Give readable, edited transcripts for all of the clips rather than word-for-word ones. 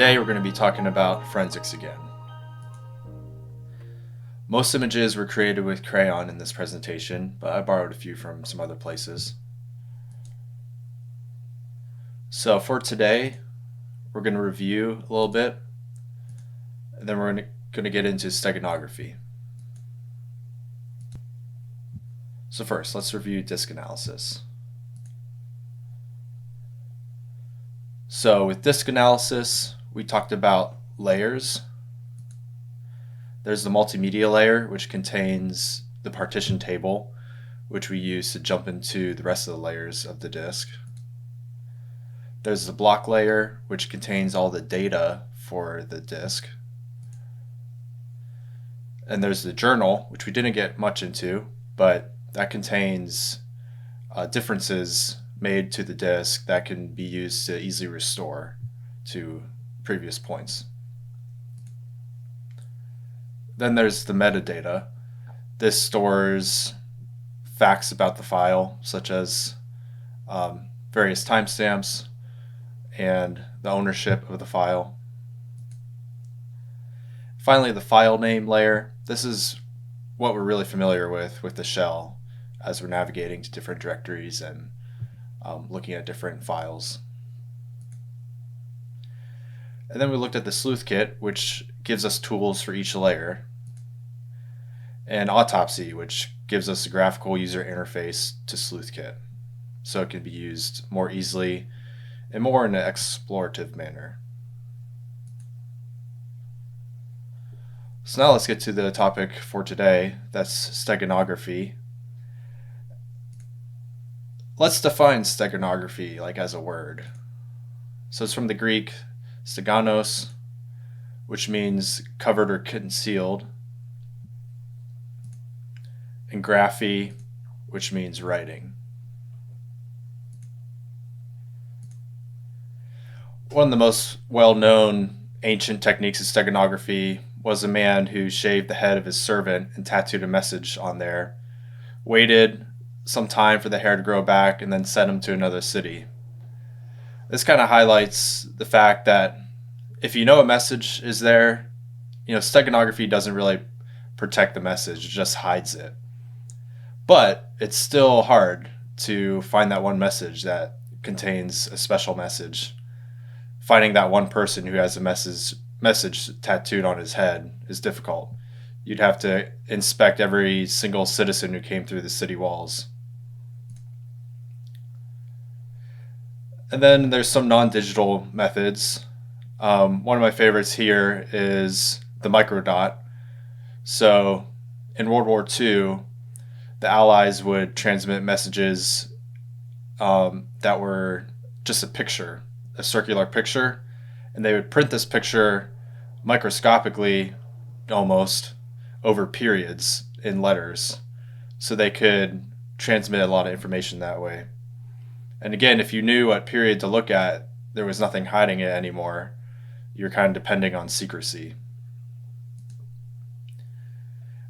Today we're going to be talking about forensics again. Most images were created with crayon in this presentation, but I borrowed a few from some other places. So for today, we're going to review a little bit, and then we're going to get into steganography. So first, let's review disk analysis. So with disk analysis, we talked about layers. There's the multimedia layer, which contains the partition table, which we use to jump into the rest of the layers of the disk. There's the block layer, which contains all the data for the disk. And there's the journal, which we didn't get much into, but that contains differences made to the disk that can be used to easily restore to previous points. Then there's the metadata. This stores facts about the file, such as various timestamps and the ownership of the file. Finally, the file name layer. This is what we're really familiar with the shell as we're navigating to different directories and looking at different files. And then we looked at the sleuth kit, which gives us tools for each layer, and autopsy, which gives us a graphical user interface to sleuthkit, so it can be used more easily and more in an explorative manner. So now let's get to the topic for today, that's steganography. Let's define steganography as a word. So it's from the Greek steganos, which means covered or concealed, and graphy, which means writing. One of the most well-known ancient techniques of steganography was a man who shaved the head of his servant and tattooed a message on there, waited some time for the hair to grow back, and then sent him to another city. This kind of highlights the fact that if you know a message is there, steganography doesn't really protect the message, it just hides it. But it's still hard to find that one message that contains a special message. Finding that one person who has a message tattooed on his head is difficult. You'd have to inspect every single citizen who came through the city walls. And then there's some non-digital methods. One of my favorites here is the microdot. So in World War II, the Allies would transmit messages that were just a picture, a circular picture, and they would print this picture microscopically, almost, over periods in letters, so they could transmit a lot of information that way. And again, if you knew what period to look at, there was nothing hiding it anymore. You're kind of depending on secrecy.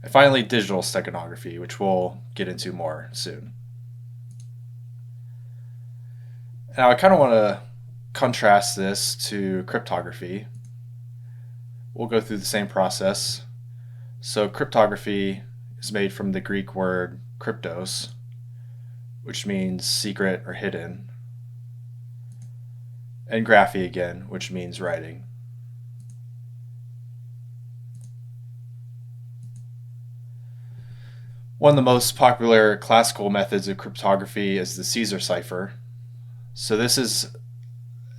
And finally, digital steganography, which we'll get into more soon. Now, I kind of want to contrast this to cryptography. We'll go through the same process. So cryptography is made from the Greek word kryptos, which means secret or hidden, and graphy again, which means writing. One of the most popular classical methods of cryptography is the Caesar cipher. So this is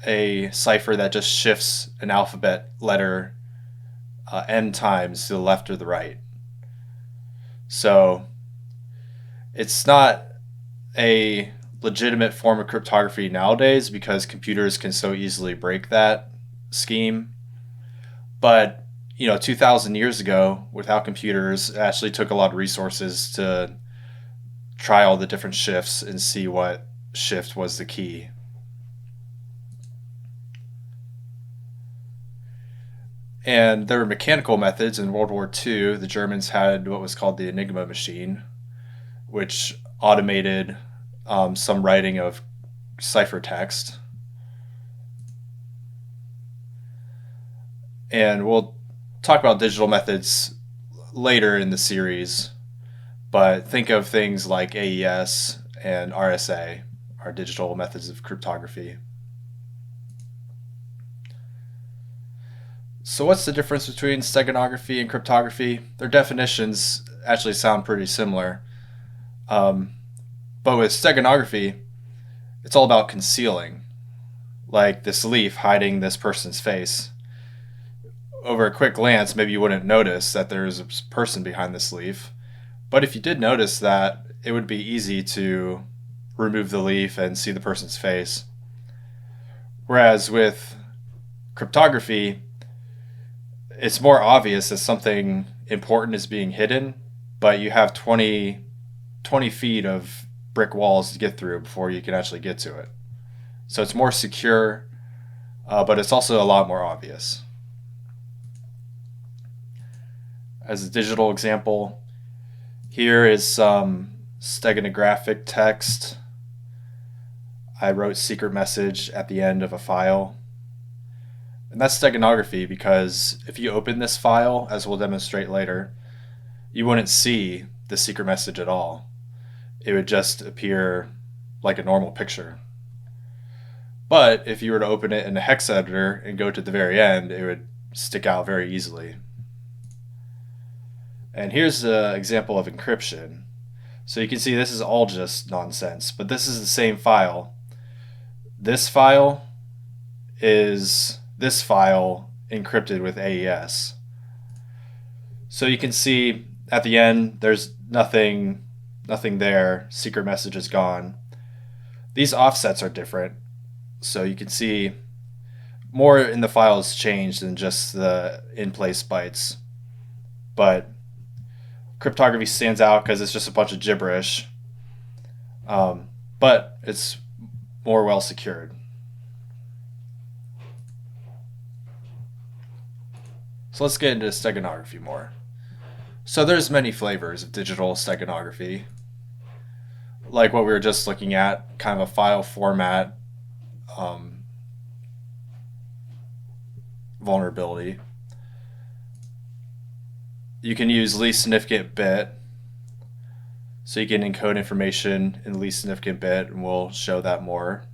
a cipher that just shifts an alphabet letter n times to the left or the right. So it's not a legitimate form of cryptography nowadays because computers can so easily break that scheme. But 2,000 years ago, without computers, it actually took a lot of resources to try all the different shifts and see what shift was the key. And there were mechanical methods. In World War II, the Germans had what was called the Enigma machine, which automated some writing of ciphertext. And we'll talk about digital methods later in the series, but think of things like AES and RSA, our digital methods of cryptography. So what's the difference between steganography and cryptography? Their definitions actually sound pretty similar. But with steganography, it's all about concealing, like this leaf hiding this person's face. Over a quick glance, maybe you wouldn't notice that there's a person behind this leaf. But if you did notice that, it would be easy to remove the leaf and see the person's face. Whereas with cryptography, it's more obvious that something important is being hidden, but you have 20 feet of brick walls to get through before you can actually get to it. So it's more secure, but it's also a lot more obvious. As a digital example, here is some steganographic text. I wrote secret message at the end of a file. And that's steganography because if you open this file, as we'll demonstrate later, you wouldn't see the secret message at all. It would just appear like a normal picture. But if you were to open it in a hex editor and go to the very end, it would stick out very easily. And here's an example of encryption. So you can see this is all just nonsense, but this is the same file. This file is this file encrypted with AES. So you can see at the end there's nothing there, secret message is gone. These offsets are different, so you can see more in the file has changed than just the in-place bytes. But cryptography stands out because it's just a bunch of gibberish, but it's more well secured. So let's get into steganography more. So there's many flavors of digital steganography, like what we were just looking at, kind of a file format vulnerability. You can use least significant bit, so you can encode information in the least significant bit, and we'll show that more.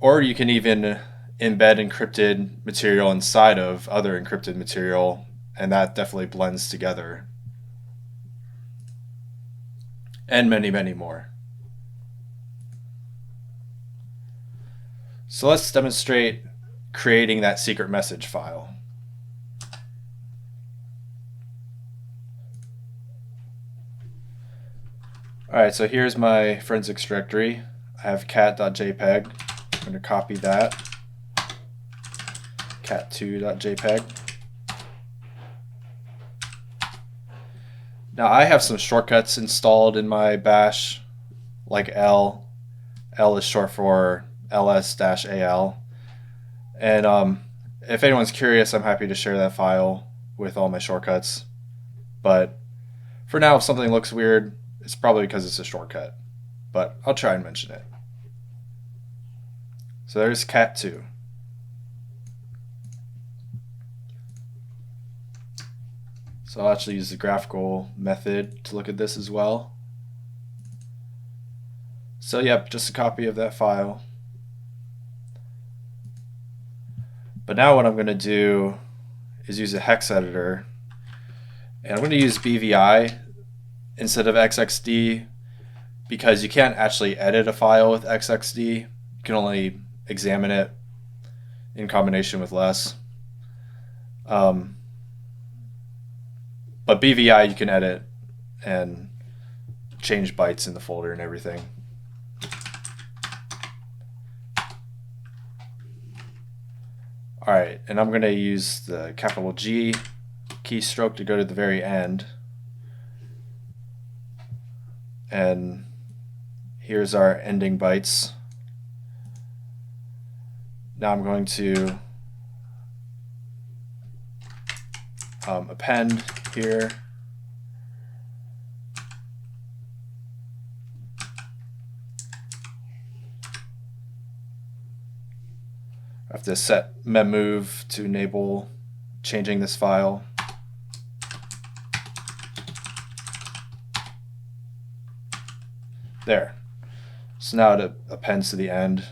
Or you can even embed encrypted material inside of other encrypted material, and that definitely blends together. And many, many more. So let's demonstrate creating that secret message file. Alright, so here's my forensics directory. I have cat.jpg. I'm going to copy that. cat2.jpg. Now I have some shortcuts installed in my bash, like L. L is short for ls-al. And if anyone's curious, I'm happy to share that file with all my shortcuts. But for now, if something looks weird, it's probably because it's a shortcut. But I'll try and mention it. So there's cat2. So I'll actually use the graphical method to look at this as well. So yep, just a copy of that file. But now what I'm going to do is use a hex editor. And I'm going to use BVI instead of XXD because you can't actually edit a file with XXD. You can only examine it in combination with less. But BVI you can edit and change bytes in the folder and everything. Alright, and I'm going to use the capital G keystroke to go to the very end. And here's our ending bytes. Now I'm going to append here. have to set memmove to enable changing this file. There. So now it appends to the end.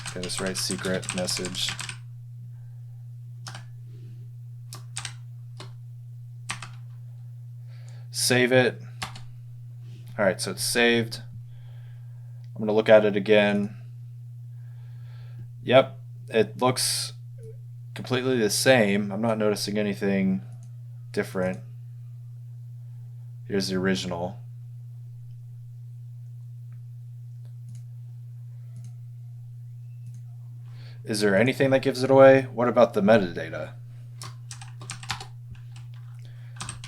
Okay, let's write secret message. Save it. All right, so it's saved. I'm going to look at it again. Yep, it looks completely the same. I'm not noticing anything different. Here's the original. Is there anything that gives it away? What about the metadata?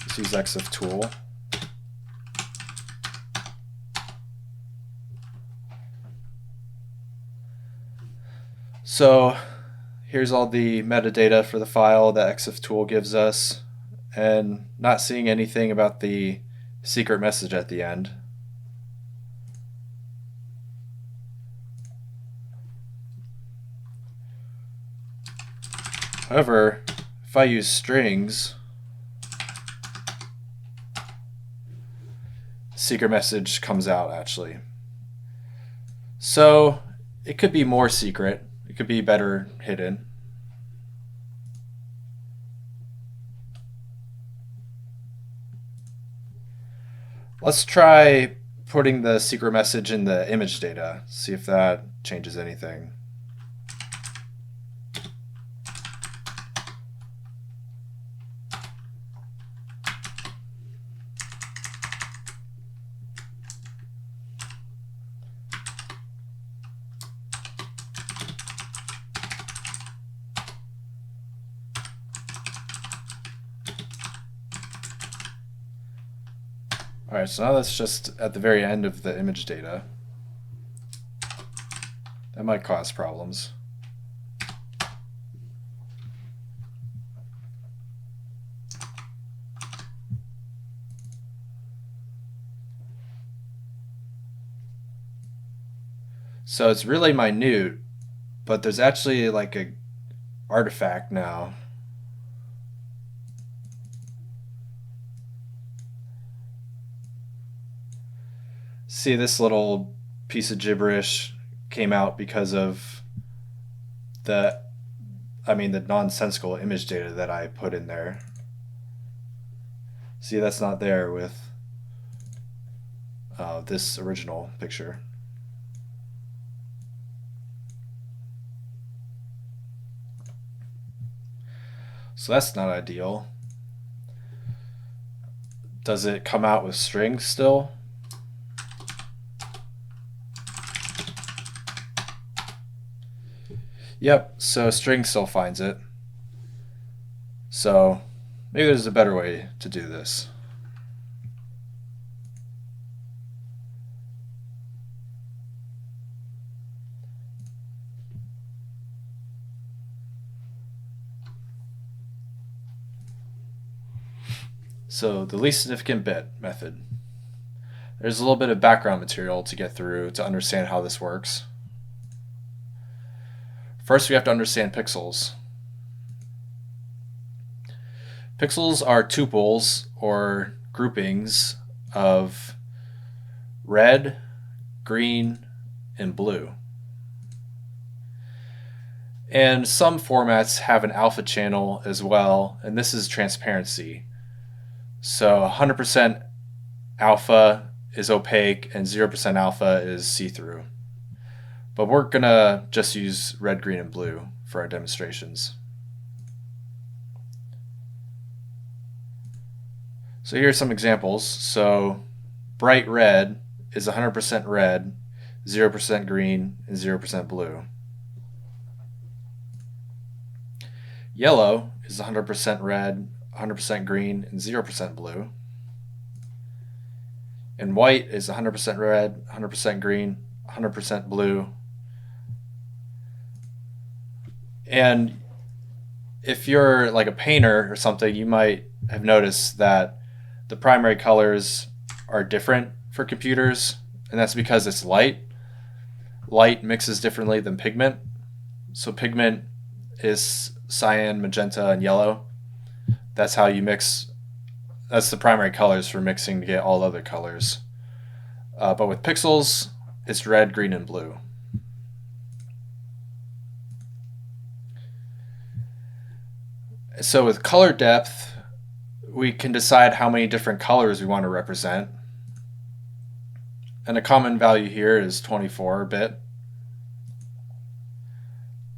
Let's use EXIF tool. So here's all the metadata for the file that EXIF tool gives us, and not seeing anything about the secret message at the end. However, if I use strings, secret message comes out actually. So it could be more secret. It could be better hidden. Let's try putting the secret message in the image data, see if that changes anything. All right, so now that's just at the very end of the image data. That might cause problems. So it's really minute, but there's actually like a artifact now. See, this little piece of gibberish came out because of the nonsensical image data that I put in there. See, that's not there with this original picture. So that's not ideal. Does it come out with strings still? Yep, so string still finds it. So maybe there's a better way to do this. So the least significant bit method. There's a little bit of background material to get through to understand how this works. First, we have to understand pixels. Pixels are tuples, or groupings, of red, green, and blue. And some formats have an alpha channel as well, and this is transparency. So 100% alpha is opaque and 0% alpha is see-through. But we're going to just use red, green, and blue for our demonstrations. So here are some examples. So bright red is 100% red, 0% green, and 0% blue. Yellow is 100% red, 100% green, and 0% blue. And white is 100% red, 100% green, 100% blue. And if you're like a painter or something, you might have noticed that the primary colors are different for computers, and that's because it's light. Light mixes differently than pigment. So pigment is cyan, magenta, and yellow. That's how you mix. That's the primary colors for mixing to get all other colors. But with pixels, it's red, green, and blue. So with color depth, we can decide how many different colors we want to represent. And a common value here is 24-bit,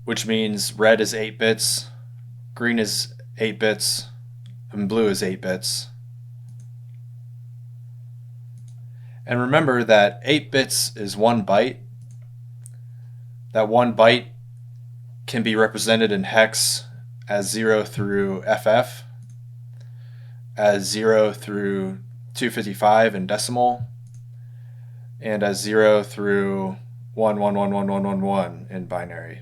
which means red is 8 bits, green is 8 bits, and blue is 8 bits. And remember that 8 bits is 1 byte. That 1 byte can be represented in hex as 0 through FF, as 0 through 255 in decimal, and as 0 through 111111 in binary.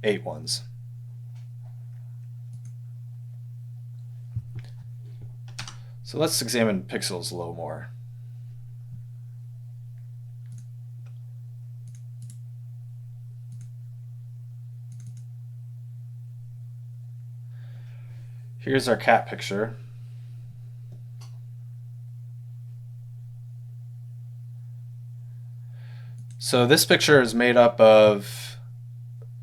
8 ones. So let's examine pixels a little more. Here's our cat picture. So this picture is made up of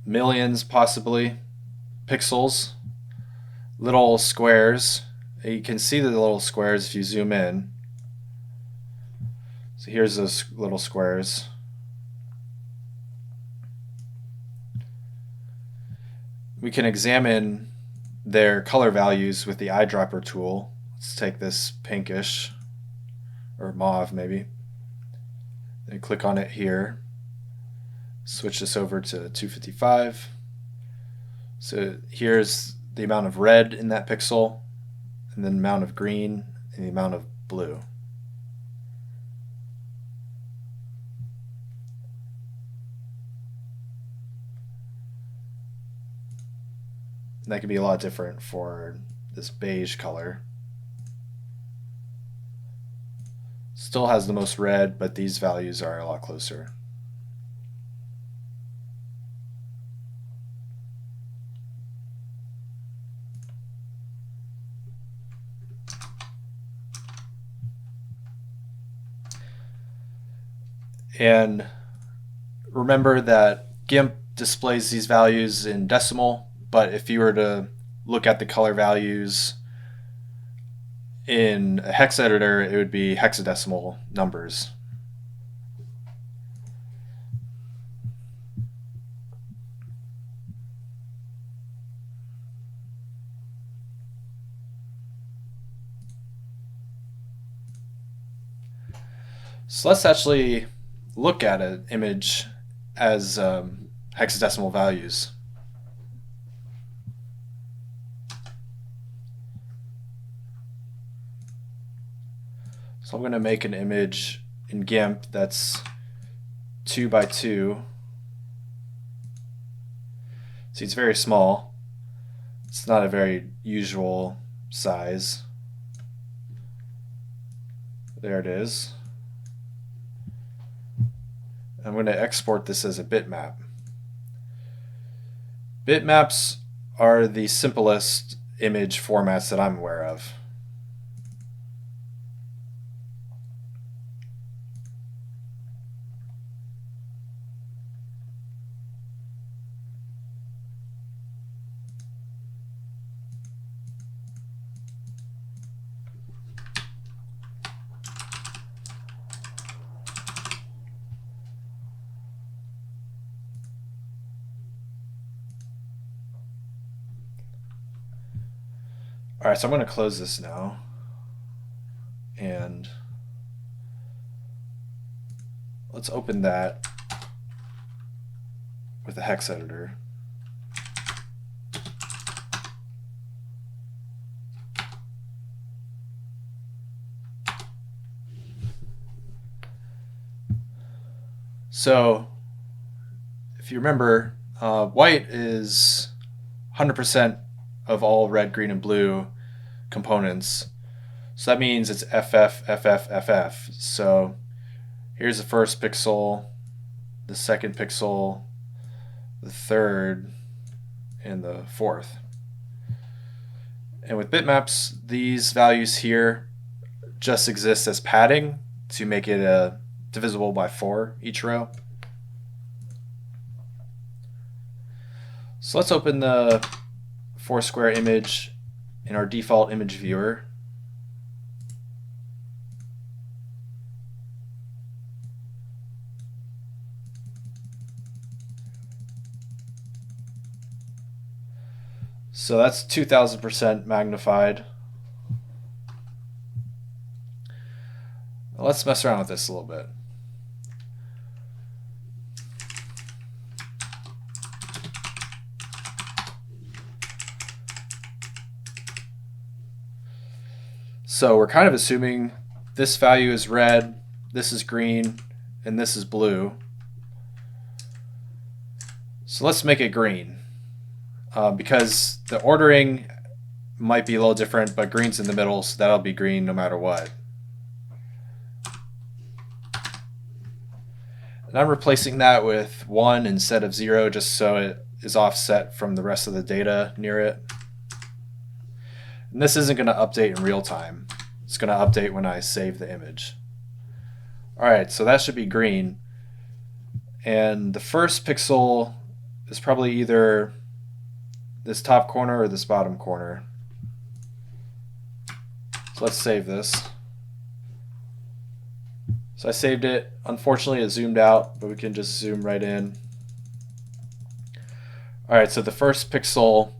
millions, possibly, pixels, little squares. You can see the little squares if you zoom in. So here's those little squares. We can examine their color values with the eyedropper tool. Let's take this pinkish, or mauve maybe, and click on it here. Switch this over to 255. So here's the amount of red in that pixel, and the amount of green, and the amount of blue. And that could be a lot different for this beige color. Still has the most red, but these values are a lot closer. And remember that GIMP displays these values in decimal, but if you were to look at the color values in a hex editor, it would be hexadecimal numbers. So let's actually look at an image as hexadecimal values. So I'm going to make an image in GIMP that's 2 by 2. See, it's very small. It's not a very usual size. There it is. I'm going to export this as a bitmap. Bitmaps are the simplest image formats that I'm aware of. All right, so I'm going to close this now, and let's open that with the hex editor. So if you remember, white is 100% of all red, green, and blue components. So that means it's FF, FF, FF. So here's the first pixel, the second pixel, the third, and the fourth. And with bitmaps, these values here just exist as padding to make it divisible by 4 each row. So let's open the 4-square image in our default image viewer. So that's 2000% magnified. Let's mess around with this a little bit. So we're kind of assuming this value is red, this is green, and this is blue. So let's make it green. Because the ordering might be a little different, but green's in the middle, so that'll be green no matter what. And I'm replacing that with 1 instead of 0 just so it is offset from the rest of the data near it. And this isn't going to update in real time. It's going to update when I save the image. Alright, so that should be green. And the first pixel is probably either this top corner or this bottom corner. So let's save this. So I saved it. Unfortunately, it zoomed out, but we can just zoom right in. Alright, so the first pixel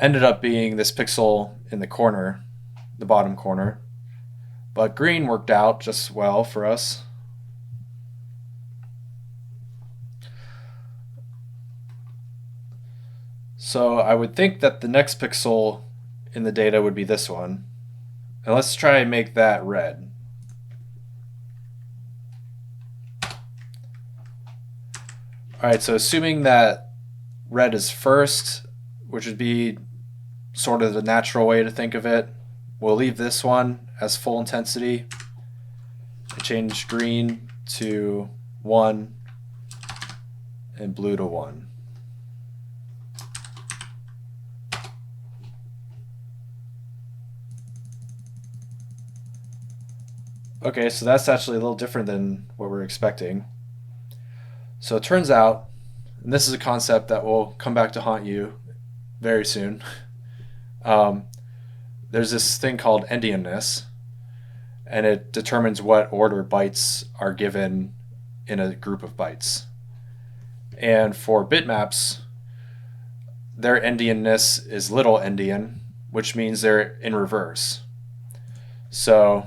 ended up being this pixel in the corner, the bottom corner. But green worked out just well for us. So I would think that the next pixel in the data would be this one. And let's try and make that red. Alright, so assuming that red is first, which would be sort of the natural way to think of it, we'll leave this one as full intensity and change green to 1 and blue to 1. Okay, so that's actually a little different than what we're expecting. So it turns out, and this is a concept that will come back to haunt you very soon, there's this thing called endianness, and it determines what order bytes are given in a group of bytes. And for bitmaps, their endianness is little endian, which means they're in reverse. So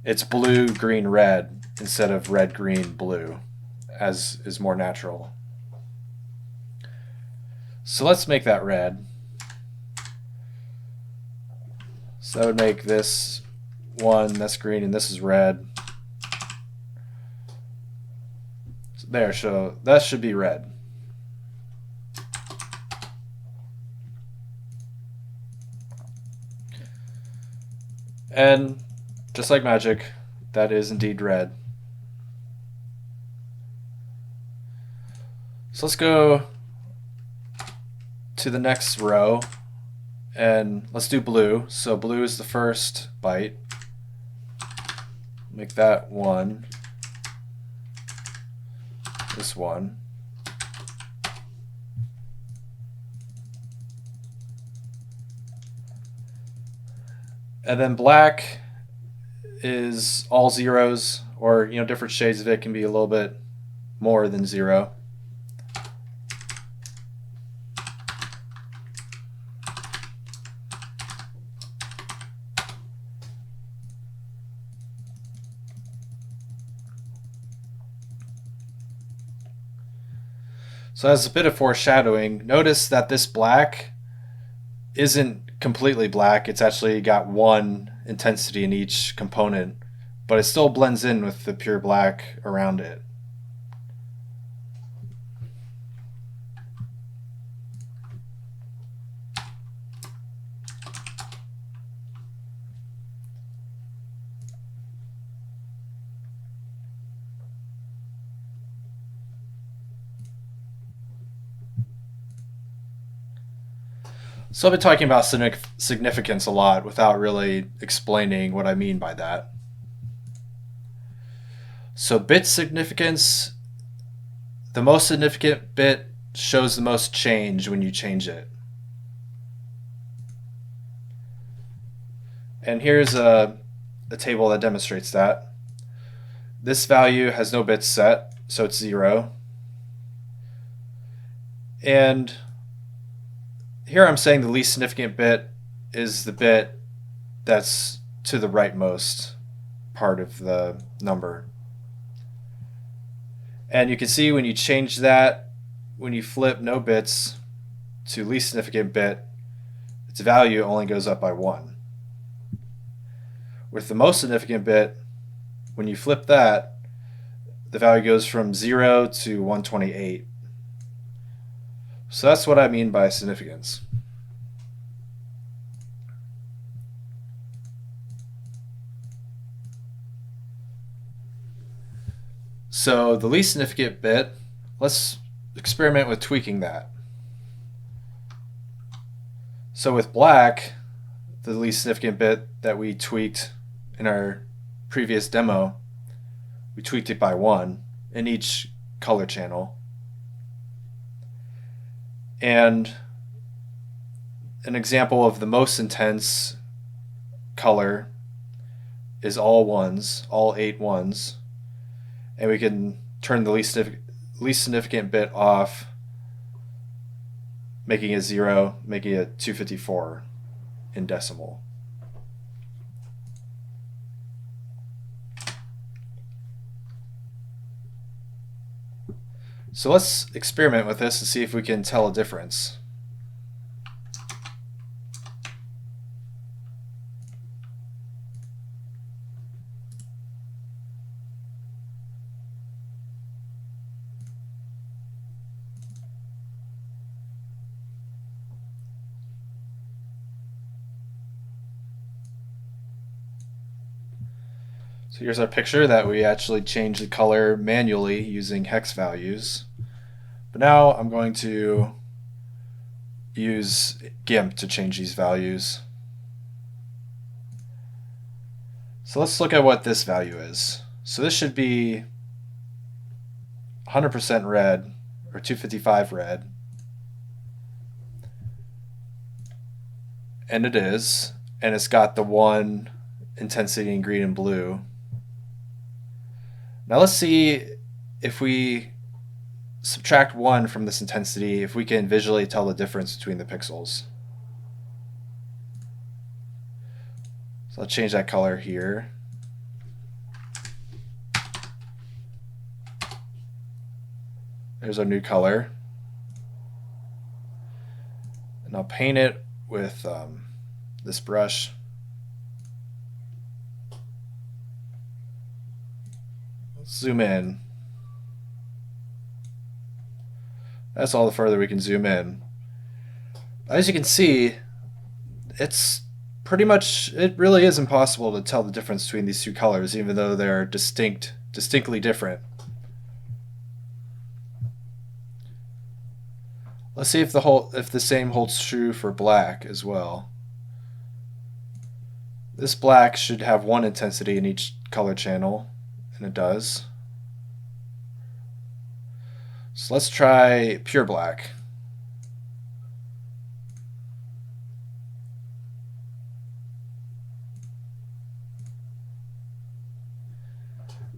it's blue, green, red instead of red, green, blue, as is more natural. So let's make that red. So that would make this 1, that's green, and this is red. So there, so that should be red. And just like magic, that is indeed red. So let's go to the next row and let's do blue. So blue is the first byte. Make that 1. This 1. And then black is all zeros, or different shades of it can be a little bit more than 0. So as a bit of foreshadowing, notice that this black isn't completely black. It's actually got 1 intensity in each component, but it still blends in with the pure black around it. So I've been talking about significance a lot without really explaining what I mean by that. So bit significance, the most significant bit shows the most change when you change it. And here's a table that demonstrates that. This value has no bits set, so it's 0. And here I'm saying the least significant bit is the bit that's to the rightmost part of the number. And you can see when you change that, when you flip no bits to least significant bit, its value only goes up by 1. With the most significant bit, when you flip that, the value goes from 0 to 128. So that's what I mean by significance. So the least significant bit, let's experiment with tweaking that. So with black, the least significant bit that we tweaked in our previous demo, we tweaked it by 1 in each color channel. And an example of the most intense color is all 1s, all 8 1s. And we can turn the least significant bit off, making it 0, making it 254 in decimal. So let's experiment with this and see if we can tell a difference. So here's our picture that we actually changed the color manually using hex values. But now I'm going to use GIMP to change these values. So let's look at what this value is. So this should be 100% red, or 255 red. And it is. And it's got the 1 intensity in green and blue. Now let's see if we subtract 1 from this intensity, if we can visually tell the difference between the pixels. So let's change that color here. There's our new color. And I'll paint it with this brush. Let's zoom in. That's all the further we can zoom in. As you can see, it's pretty much, it really is impossible to tell the difference between these two colors, even though they're distinctly different. Let's see if the same holds true for black as well. This black should have 1 intensity in each color channel, and it does. So let's try pure black.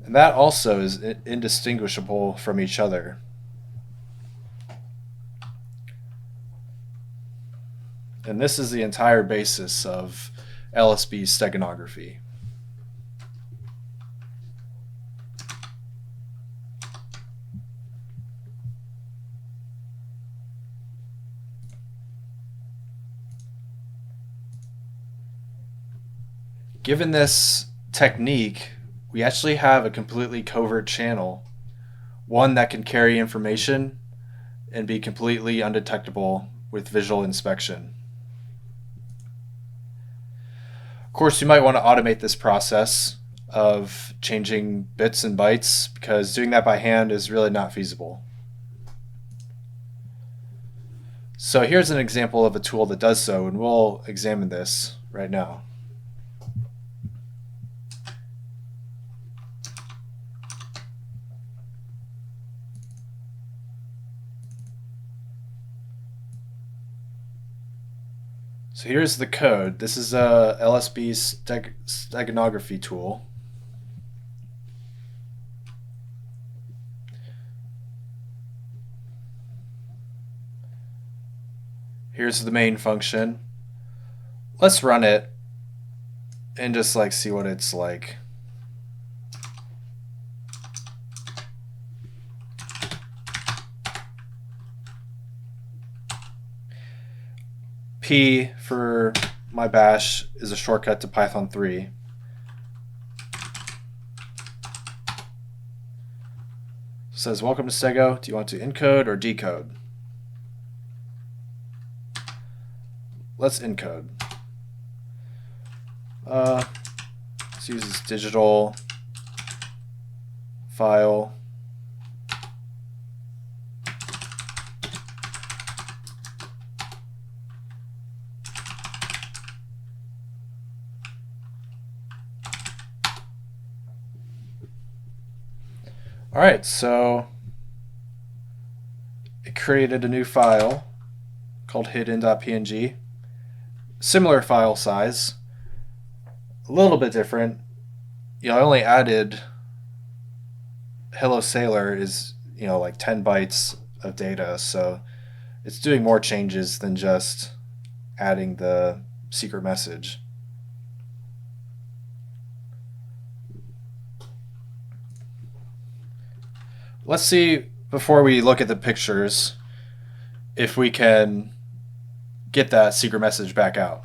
And that also is indistinguishable from each other. And this is the entire basis of LSB steganography. Given this technique, we actually have a completely covert channel, one that can carry information and be completely undetectable with visual inspection. Of course, you might want to automate this process of changing bits and bytes, because doing that by hand is really not feasible. So here's an example of a tool that does so, and we'll examine this right now. So here's the code. This is a LSB steganography tool. Here's the main function. Let's run it and just like see what it's like. P for my bash is a shortcut to Python 3. It says, welcome to Stego. Do you want to encode or decode? Let's encode. Let's use this digital file. All right, so it created a new file called hidden.png. Similar file size, a little bit different. I only added hello sailor is like 10 bytes of data, so it's doing more changes than just adding the secret message. Let's see, before we look at the pictures, if we can get that secret message back out.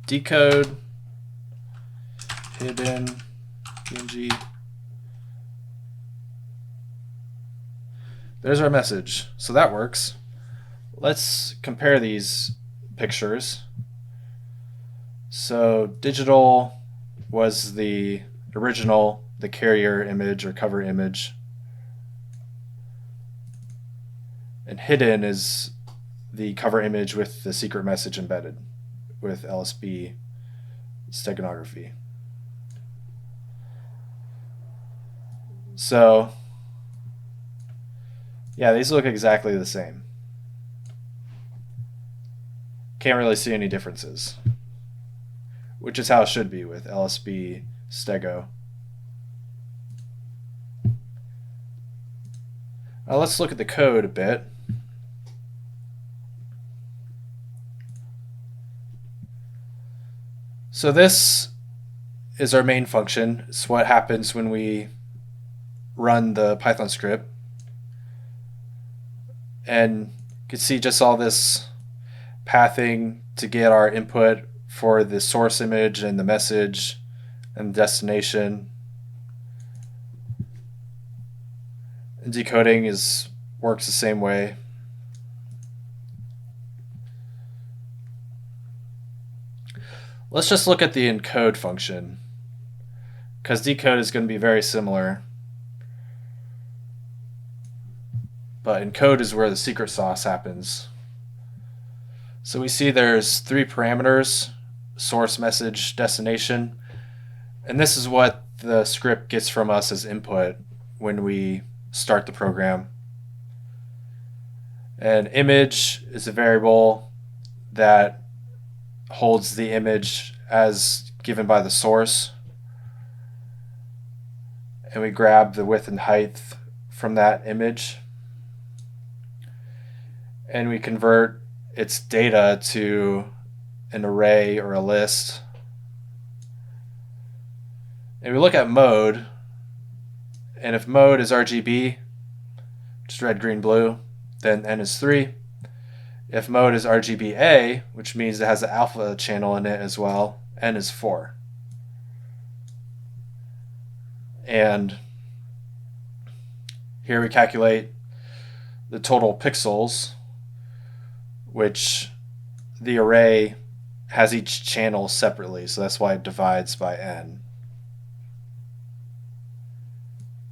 Decode hidden PNG. There's our message. So that works. Let's compare these pictures. So digital was the original, the carrier image or cover image. And hidden is the cover image with the secret message embedded with LSB steganography. So yeah, these look exactly the same. Can't really see any differences, which is how it should be with LSB stego. Now let's look at the code a bit. So this is our main function. It's what happens when we run the Python script. And you can see just all this pathing to get our input for the source image and the message and the destination. And decoding works the same way. Let's just look at the encode function, because decode is going to be very similar. But encode is where the secret sauce happens. So we see there's 3 parameters: source, message, destination. And this is what the script gets from us as input when we start the program. And image is a variable that holds the image as given by the source. And we grab the width and height from that image. And we convert its data to an array or a list. And we look at mode, and if mode is RGB, just red, green, blue, then N is 3. If mode is RGBA, which means it has the alpha channel in it as well, N is 4. And here we calculate the total pixels, which the array has each channel separately, so that's why it divides by N.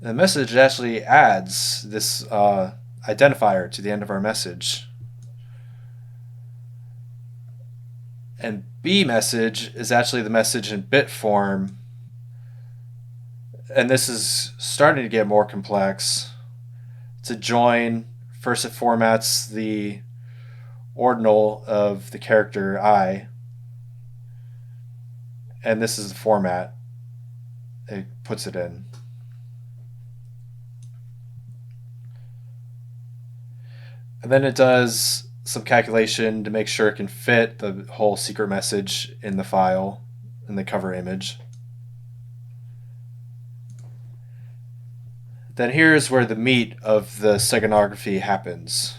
The message actually adds this identifier to the end of our message. And B message is actually the message in bit form. And this is starting to get more complex. To join, first it formats the ordinal of the character I. And this is the format it puts it in. And then it does some calculation to make sure it can fit the whole secret message in the file, in the cover image. Then here's where the meat of the steganography happens.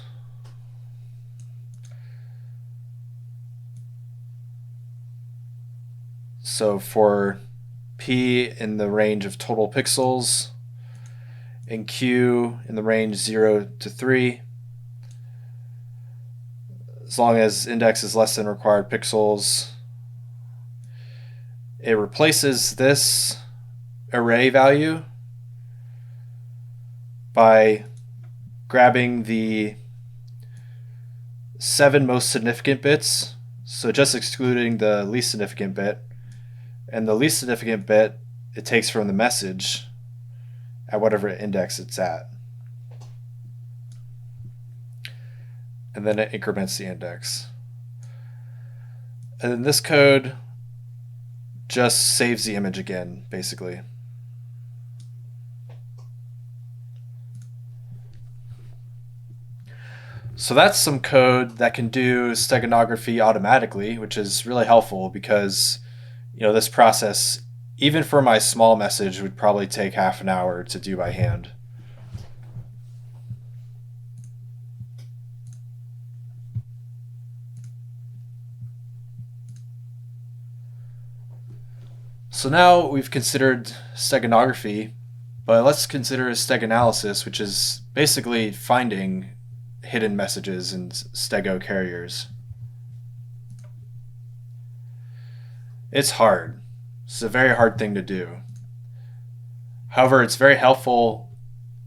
So for P in the range of total pixels, and Q in the range 0 to 3, as long as index is less than required pixels, it replaces this array value by grabbing the 7 most significant bits, so just excluding the least significant bit, and the least significant bit it takes from the message at whatever index it's at. And then it increments the index. And then this code just saves the image again, basically. So that's some code that can do steganography automatically, which is really helpful because, this process, even for my small message, would probably take half an hour to do by hand. So now we've considered steganography, but let's consider steganalysis, which is basically finding hidden messages in stego carriers. It's hard. It's a very hard thing to do. However, it's very helpful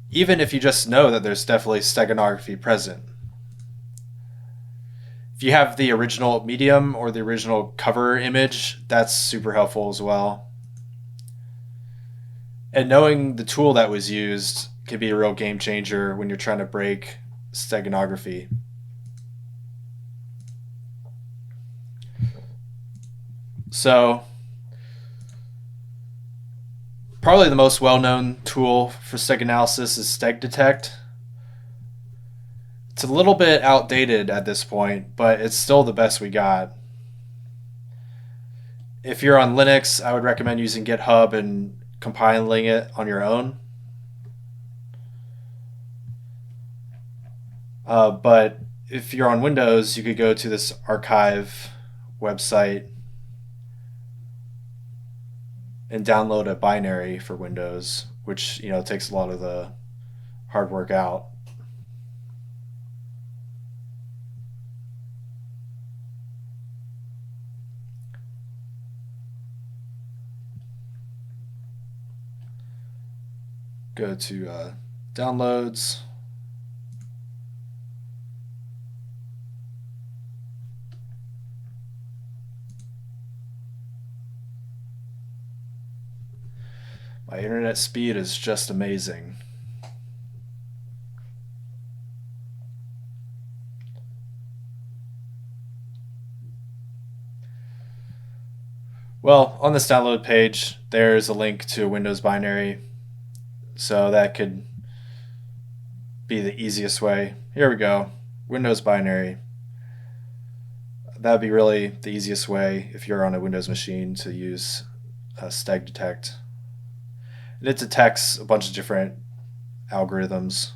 even if you just know that there's definitely steganography present. If you have the original medium or the original cover image, that's super helpful as well. And knowing the tool that was used can be a real game changer when you're trying to break steganography. So, probably the most well-known tool for steganalysis is StegDetect. It's a little bit outdated at this point, but it's still the best we got. If you're on Linux, I would recommend using GitHub and compiling it on your own. But if you're on Windows, you could go to this archive website and download a binary for Windows, which takes a lot of the hard work out. Go to downloads. My internet speed is just amazing. Well, on this download page, there's a link to a Windows binary. So that could be the easiest way. Here we go. Windows binary. That would be really the easiest way if you're on a Windows machine to use StegDetect. And it detects a bunch of different algorithms.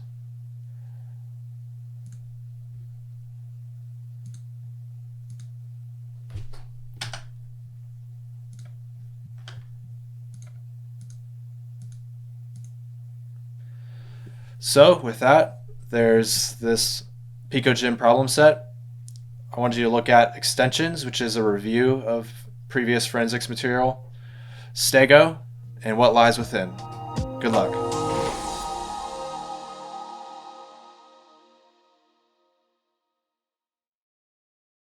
So with that, there's this PicoGym problem set. I wanted you to look at extensions, which is a review of previous forensics material, Stego, and what lies within. Good luck.